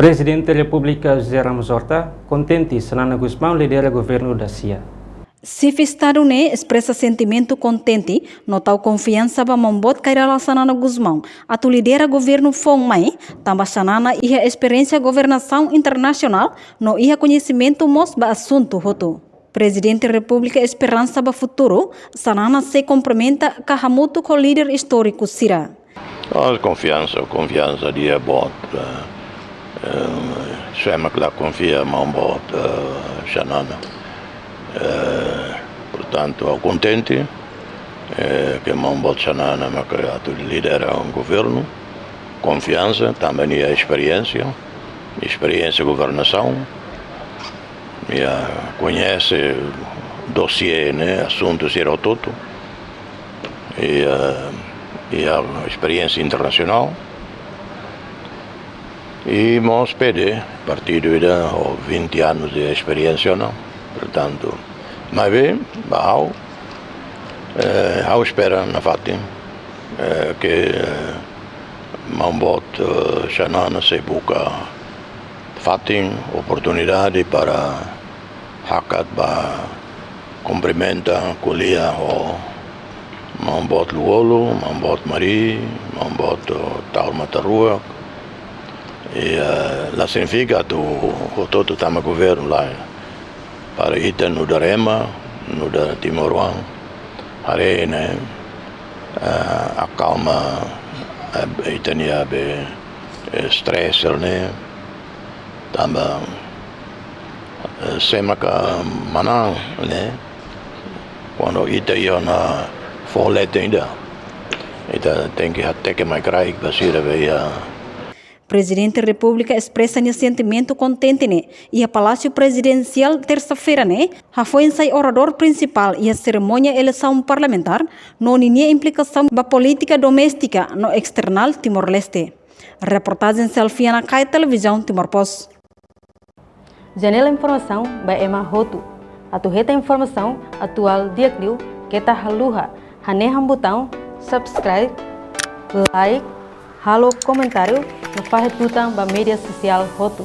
Presidente da República José Ramos Horta contente Sanana Guzmão lidera governo da CIA. Chefe Estado expressa sentimento contente, nota confiança para Mambot Kairala Sanana Guzmão, atu lidera governo Fongmai, também Sanana ia experiência governação internacional, no ia conhecimento mos ba assunto hoto. Presidente da República Esperança para futuro, Sanana se cumprimenta kahamutu com líder histórico Sira. Confiança dia bot. Chama que lá confia Mambot Sanana. Portanto, ao contente que Mambot Sanana lidera um governo, confiança, também a experiência de governação, conhece dossiê, assuntos e todo, e a experiência internacional. E nós pede, a partir de 20 anos de experiência, não? Portanto, mas bem, ao espera na fatin que Mambot Sanana se busca fatin oportunidade para hakat ba cumprimenta colia o Mambot Luolo, Mambot Mari, Mambot Tal Matarua e lá significa que o todo tama governo lá para ita no Darema, no da Timoruan, arena acalma itania be stress também semaka manang quando ita ia na folete ainda ita tem que até que mais crai que basira veia. Presidente da República expressa seu sentimento contente e a Palácio Presidencial terça-feira foi o orador principal e a cerimônia eleição parlamentar não tinha implicação da política doméstica no external Timor-Leste. Reportagem Selfie na Kai Televisão Timor-Post. Janela informação by Emma Hotu. Atuheta informação atual diakliu kita haluha haneham botão subscribe, like, halo comentário no Fahretutang ba media social Hotu.